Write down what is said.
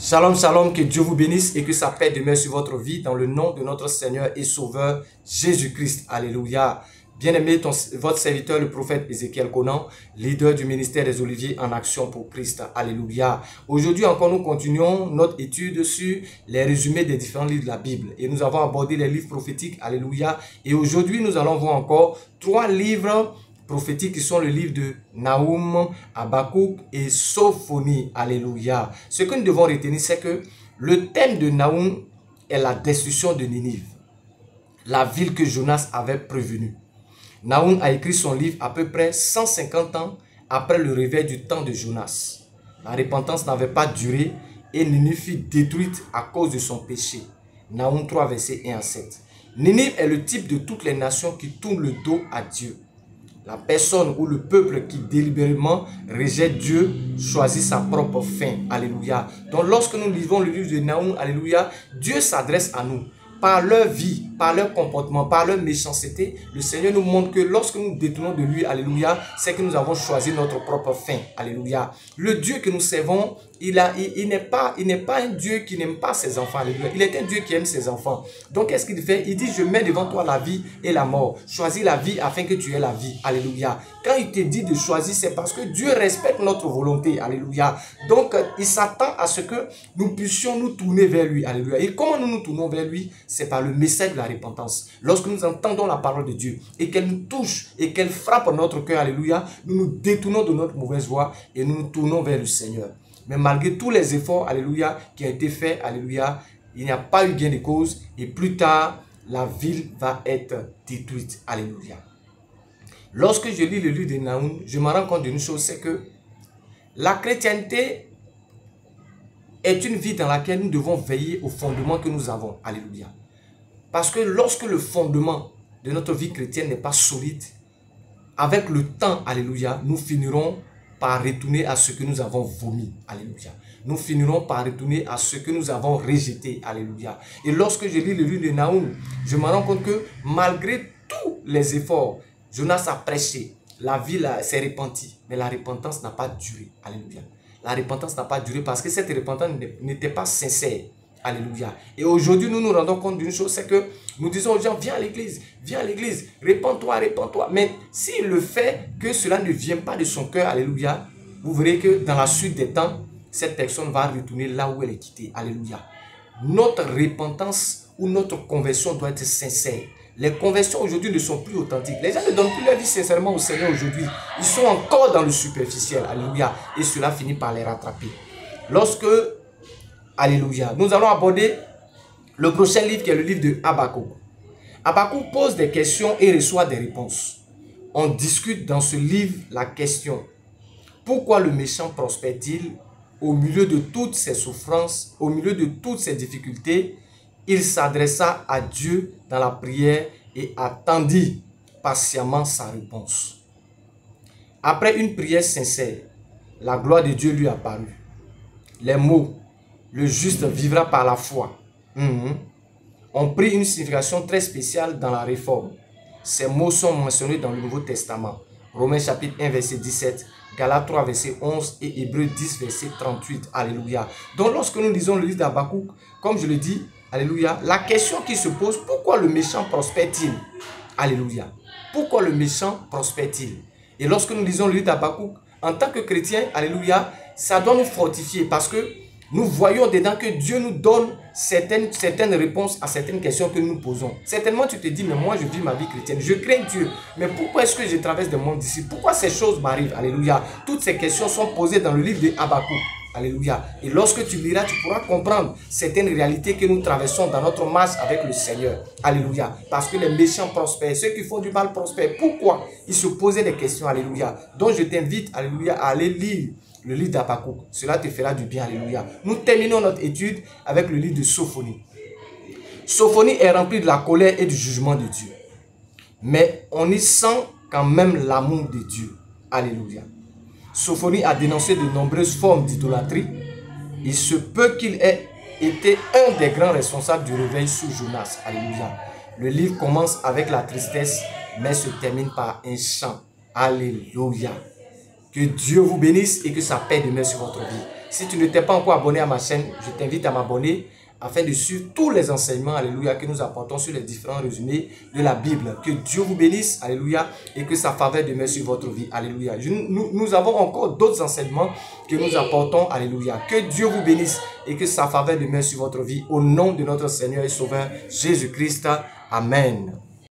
Shalom, shalom, que Dieu vous bénisse et que sa paix demeure sur votre vie dans le nom de notre Seigneur et Sauveur Jésus-Christ. Alléluia. Bien-aimé, votre serviteur, le prophète Ézéchiel Conan, leader du ministère des Oliviers en action pour Christ. Alléluia. Aujourd'hui encore, nous continuons notre étude sur les résumés des différents livres de la Bible. Et nous avons abordé les livres prophétiques. Alléluia. Et aujourd'hui, nous allons voir encore 3 livres prophétiques qui sont le livre de Nahum, Habakkuk et Sophonie. Alléluia. Ce que nous devons retenir, c'est que le thème de Nahum est la destruction de Ninive, la ville que Jonas avait prévenue. Nahum a écrit son livre à peu près 150 ans après le réveil du temps de Jonas. La repentance n'avait pas duré et Ninive fut détruite à cause de son péché. Nahum 3, versets 1 à 7. Ninive est le type de toutes les nations qui tournent le dos à Dieu. La personne ou le peuple qui délibérément rejette Dieu choisit sa propre fin. Alléluia. Donc lorsque nous lisons le livre de Nahum, alléluia, Dieu s'adresse à nous. Par leur vie, par leur comportement, par leur méchanceté, le Seigneur nous montre que lorsque nous détournons de lui, alléluia, c'est que nous avons choisi notre propre fin. Alléluia. Le Dieu que nous servons, il n'est pas un Dieu qui n'aime pas ses enfants. Alléluia. Il est un Dieu qui aime ses enfants. Donc qu'est-ce qu'il fait? Il dit, je mets devant toi la vie et la mort. Choisis la vie afin que tu aies la vie. Alléluia. Quand il te dit de choisir, c'est parce que Dieu respecte notre volonté. Alléluia. Donc il s'attend à ce que nous puissions nous tourner vers lui. Alléluia. Et comment nous nous tournons vers lui? C'est par le message de la repentance. Lorsque nous entendons la parole de Dieu et qu'elle nous touche et qu'elle frappe notre cœur, alléluia, nous nous détournons de notre mauvaise voie et nous nous tournons vers le Seigneur. Mais malgré tous les efforts, alléluia, qui ont été faits, alléluia, il n'y a pas eu gain de cause et plus tard, la ville va être détruite. Alléluia. Lorsque je lis le livre de Nahum, je me rends compte d'une chose, c'est que la chrétienté est une vie dans laquelle nous devons veiller au fondement que nous avons. Alléluia. Parce que lorsque le fondement de notre vie chrétienne n'est pas solide, avec le temps, alléluia, nous finirons par retourner à ce que nous avons vomi. Alléluia. Nous finirons par retourner à ce que nous avons rejeté. Alléluia. Et lorsque je lis le livre de Nahum, je me rends compte que malgré tous les efforts, Jonas a prêché, la ville s'est repentie, mais la repentance n'a pas duré. Alléluia. La repentance n'a pas duré parce que cette repentance n'était pas sincère. Alléluia. Et aujourd'hui, nous nous rendons compte d'une chose, c'est que nous disons aux gens, viens à l'église, répands-toi, répands-toi. Mais s'il le fait que cela ne vient pas de son cœur, alléluia, vous verrez que dans la suite des temps, cette personne va retourner là où elle est quittée. Alléluia. Notre repentance ou notre conversion doit être sincère. Les conversions aujourd'hui ne sont plus authentiques. Les gens ne donnent plus leur vie sincèrement au Seigneur aujourd'hui. Ils sont encore dans le superficiel. Alléluia. Et cela finit par les rattraper. Alléluia. Nous allons aborder le prochain livre qui est le livre de Habakkuk. Habakkuk pose des questions et reçoit des réponses. On discute dans ce livre la question: pourquoi le méchant prospère-t-il au milieu de toutes ses souffrances, au milieu de toutes ses difficultés? Il s'adressa à Dieu dans la prière et attendit patiemment sa réponse. Après une prière sincère, la gloire de Dieu lui apparut. Les mots « le juste vivra par la foi » ont pris une signification très spéciale dans la Réforme. Ces mots sont mentionnés dans le Nouveau Testament. Romains chapitre 1, verset 17, Galates 3, verset 11 et Hébreux 10, verset 38. Alléluia. Donc lorsque nous lisons le livre d'Habakkuk, comme je le dis, alléluia, la question qui se pose, pourquoi le méchant prospère-t-il? Alléluia. Pourquoi le méchant prospère-t-il? Et lorsque nous lisons le livre d'Habakkuk, en tant que chrétien, alléluia, ça doit nous fortifier parce que nous voyons dedans que Dieu nous donne certaines réponses à certaines questions que nous nous posons. Certainement, tu te dis, mais moi, je vis ma vie chrétienne. Je crains Dieu. Mais pourquoi est-ce que je traverse des mondes d'ici? Pourquoi ces choses m'arrivent? Alléluia. Toutes ces questions sont posées dans le livre de Habakkuk. Alléluia. Et lorsque tu liras, tu pourras comprendre certaines réalités que nous traversons dans notre marche avec le Seigneur. Alléluia. Parce que les méchants prospèrent. Ceux qui font du mal prospèrent. Pourquoi? Ils se posaient des questions. Alléluia. Donc, je t'invite, alléluia, à aller lire le livre d'Habakkuk. Cela te fera du bien. Alléluia. Nous terminons notre étude avec le livre de Sophonie. Sophonie est remplie de la colère et du jugement de Dieu. Mais on y sent quand même l'amour de Dieu. Alléluia. Sophonie a dénoncé de nombreuses formes d'idolâtrie. Il se peut qu'il ait été un des grands responsables du réveil sous Jonas. Alléluia. Le livre commence avec la tristesse, mais se termine par un chant. Alléluia. Que Dieu vous bénisse et que sa paix demeure sur votre vie. Si tu ne t'es pas encore abonné à ma chaîne, je t'invite à m'abonner afin de suivre tous les enseignements, alléluia, que nous apportons sur les différents résumés de la Bible. Que Dieu vous bénisse, alléluia, et que sa faveur demeure sur votre vie, alléluia. Nous avons encore d'autres enseignements que nous apportons, alléluia. Que Dieu vous bénisse et que sa faveur demeure sur votre vie, au nom de notre Seigneur et Sauveur Jésus-Christ. Amen.